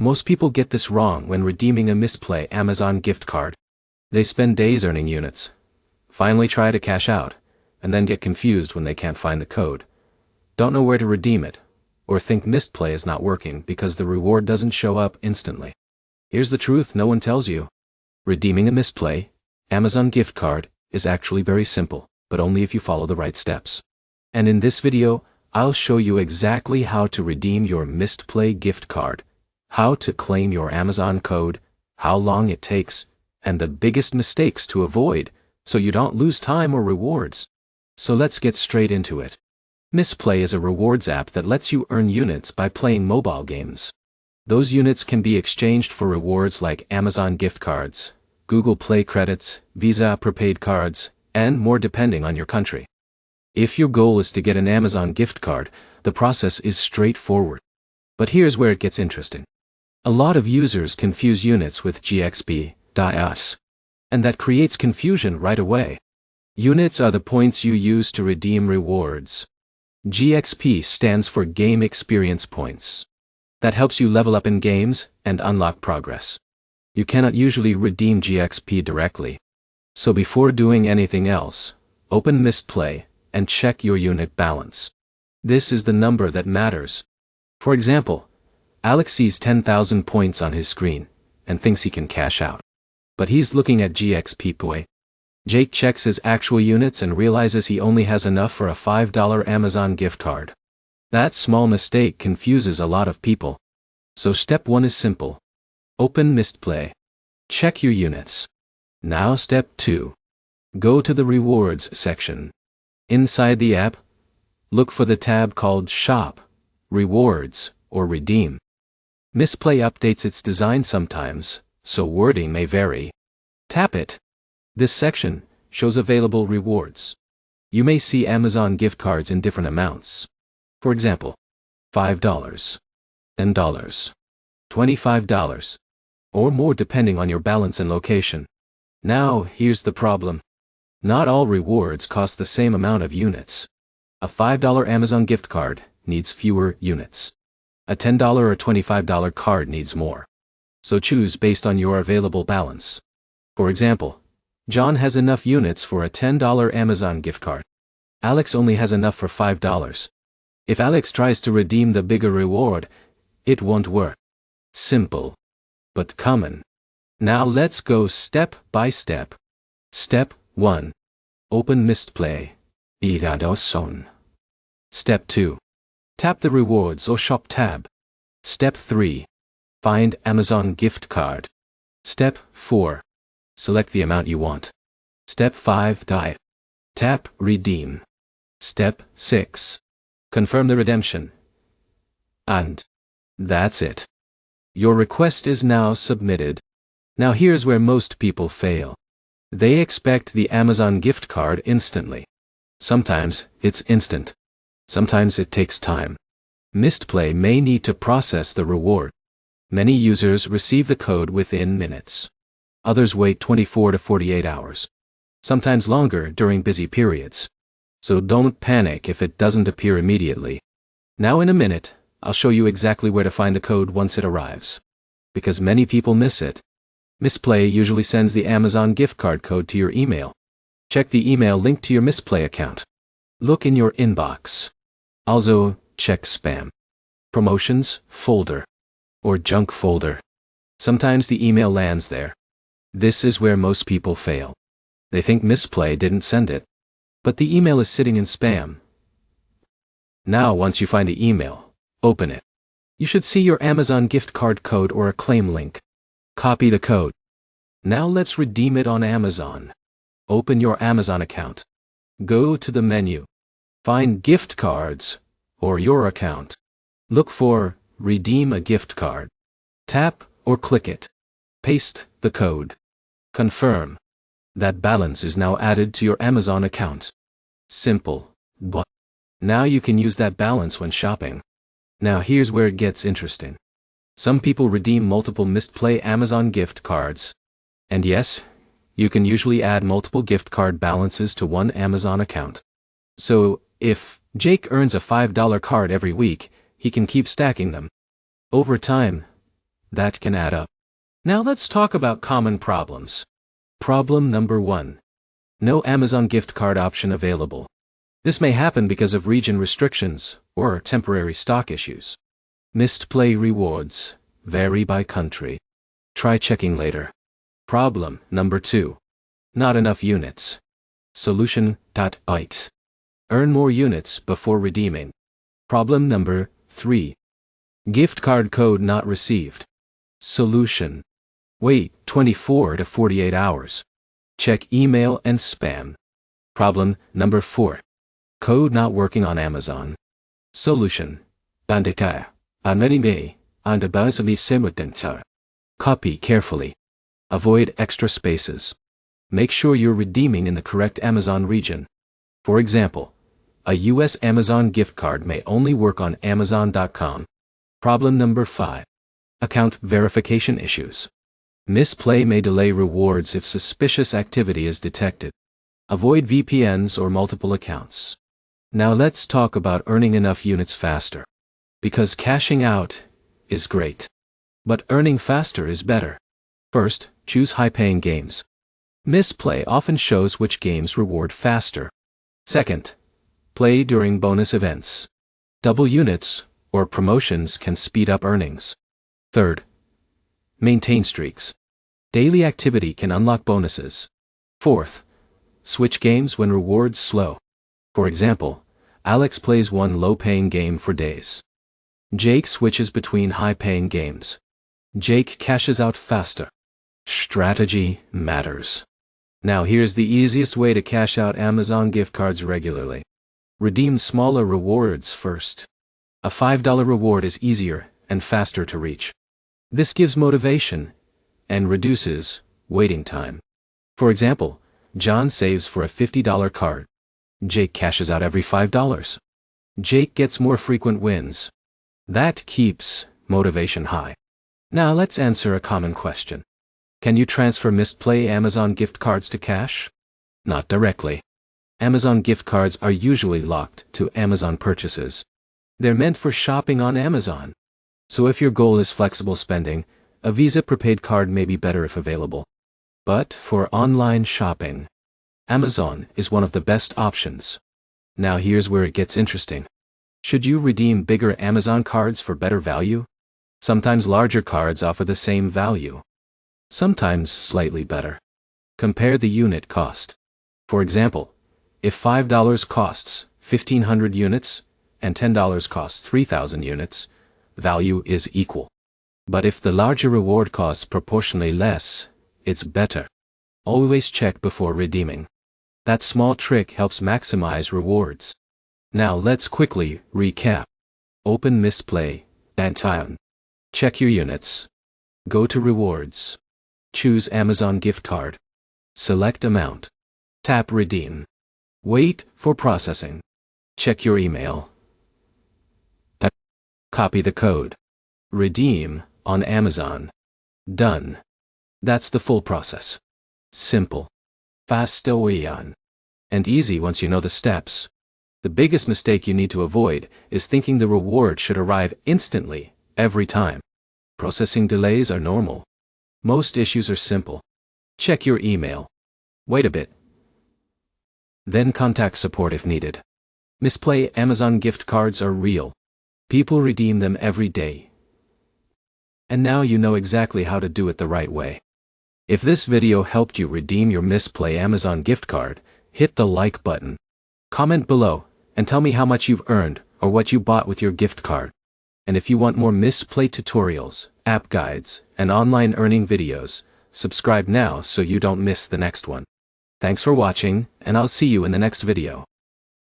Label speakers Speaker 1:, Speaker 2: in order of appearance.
Speaker 1: Most people get this wrong when redeeming a Mistplay Amazon gift card. They spend days earning units, finally try to cash out, and then get confused when they can't find the code, don't know where to redeem it, or think Mistplay is not working because the reward doesn't show up instantly. Here's the truth no one tells you. Redeeming a Mistplay Amazon gift card is actually very simple, but only if you follow the right steps. And in this video, I'll show you exactly how to redeem your Mistplay gift card, how to claim your Amazon code, how long it takes, and the biggest mistakes to avoid, so you don't lose time or rewards. So let's get straight into it. Mistplay is a rewards app that lets you earn units by playing mobile games. Those units can be exchanged for rewards like Amazon gift cards, Google Play credits, Visa prepaid cards, and more depending on your country. If your goal is to get an Amazon gift card, the process is straightforward. But here's where it gets interesting. A lot of users confuse units with GXP, and that creates confusion right away. Units are the points you use to redeem rewards. GXP stands for Game Experience Points. That helps you level up in games and unlock progress. You cannot usually redeem GXP directly. So before doing anything else, open Mistplay and check your unit balance. This is the number that matters. For example, Alex sees 10,000 points on his screen and thinks he can cash out. But he's looking at GXP point. Jake checks his actual units and realizes he only has enough for a $5 Amazon gift card. That small mistake confuses a lot of people. So step 1 is simple. Open Mistplay. Check your units. Now step 2. Go to the Rewards section. Inside the app, look for the tab called Shop, Rewards, or Redeem. Mistplay updates its design sometimes, so wording may vary. Tap it. This section shows available rewards. You may see Amazon gift cards in different amounts. For example, $5, $10, $25, or more depending on your balance and location. Now, here's the problem. Not all rewards cost the same amount of units. A $5 Amazon gift card needs fewer units. A $10 or $25 card needs more. So choose based on your available balance. For example, John has enough units for a $10 Amazon gift card. Alex only has enough for $5. If Alex tries to redeem the bigger reward, it won't work. Simple, but common. Now let's go step by step. Step 1. Open Mistplay. Step 2. Tap the Rewards or Shop tab. Step 3. Find Amazon gift card. Step 4. Select the amount you want. Step 5. Tap Redeem. Step 6. Confirm the redemption. And that's it. Your request is now submitted. Now here's where most people fail. They expect the Amazon gift card instantly. Sometimes it's instant. Sometimes it takes time. Mistplay may need to process the reward. Many users receive the code within minutes. Others wait 24 to 48 hours. Sometimes longer during busy periods. So don't panic if it doesn't appear immediately. Now in a minute, I'll show you exactly where to find the code once it arrives. Because many people miss it. Mistplay usually sends the Amazon gift card code to your email. Check the email linked to your Mistplay account. Look in your inbox. Also, check spam, promotions folder, or junk folder. Sometimes the email lands there. This is where most people fail. They think Mistplay didn't send it. But the email is sitting in spam. Now once you find the email, open it. You should see your Amazon gift card code or a claim link. Copy the code. Now let's redeem it on Amazon. Open your Amazon account. Go to the menu. Find gift cards, or your account. Look for Redeem a gift card. Tap or click it. Paste the code. Confirm. That balance is now added to your Amazon account. Simple, but now you can use that balance when shopping. Now here's where it gets interesting. Some people redeem multiple Mistplay Amazon gift cards. And yes, you can usually add multiple gift card balances to one Amazon account. So, if Jake earns a $5 card every week, he can keep stacking them. Over time, That can add up. Now let's talk about common problems. Problem number 1. No Amazon gift card option available. This may happen because of region restrictions or temporary stock issues. Mistplay rewards vary by country. Try checking later. Problem number 2. Not enough units. Solution. Bytes. Earn more units before redeeming. Problem number 3. Gift card code not received. Solution. Wait 24 to 48 hours. Check email and spam. Problem number 4. Code not working on Amazon. Solution. Bandikaya. Anime. Andabazali semudentar. Copy carefully. Avoid extra spaces. Make sure you're redeeming in the correct Amazon region. For example, a US Amazon gift card may only work on Amazon.com. Problem number 5. Account verification issues. Mistplay may delay rewards if suspicious activity is detected. Avoid VPNs or multiple accounts. Now let's talk about earning enough units faster. Because cashing out is great. But earning faster is better. First, choose high-paying games. Mistplay often shows which games reward faster. Second, play during bonus events. Double units or promotions can speed up earnings. Third, maintain streaks. Daily activity can unlock bonuses. Fourth, switch games when rewards slow. For example, Alex plays one low-paying game for days. Jake switches between high-paying games. Jake cashes out faster. Strategy matters. Now here's the easiest way to cash out Amazon gift cards regularly. Redeem smaller rewards first. A $5 reward is easier and faster to reach. This gives motivation and reduces waiting time. For example, John saves for a $50 card. Jake cashes out every $5. Jake gets more frequent wins. That keeps motivation high. Now let's answer a common question. Can you transfer Mistplay Amazon gift cards to cash? Not directly. Amazon gift cards are usually locked to Amazon purchases. They're meant for shopping on Amazon. So if your goal is flexible spending, a Visa prepaid card may be better if available. But for online shopping, Amazon is one of the best options. Now here's where it gets interesting. Should you redeem bigger Amazon cards for better value? Sometimes larger cards offer the same value. Sometimes slightly better. Compare the unit cost. For example, if $5 costs 1,500 units and $10 costs 3,000 units, value is equal. But if the larger reward costs proportionally less, it's better. Always check before redeeming. That small trick helps maximize rewards. Now let's quickly recap. Open Mistplay, Bantion. Check your units. Go to Rewards. Choose Amazon gift card. Select amount. Tap Redeem. Wait for processing. Check your email. Copy the code. Redeem on Amazon. Done. That's the full process. Simple. Fast and easy once you know the steps. The biggest mistake you need to avoid is thinking the reward should arrive instantly, every time. Processing delays are normal. Most issues are simple. Check your email. Wait a bit. Then contact support if needed. Mistplay Amazon gift cards are real. People redeem them every day. And now you know exactly how to do it the right way. If this video helped you redeem your Mistplay Amazon gift card, hit the like button. Comment below and tell me how much you've earned or what you bought with your gift card. And if you want more Mistplay tutorials, app guides, and online earning videos, subscribe now so you don't miss the next one. Thanks for watching, and I'll see you in the next video.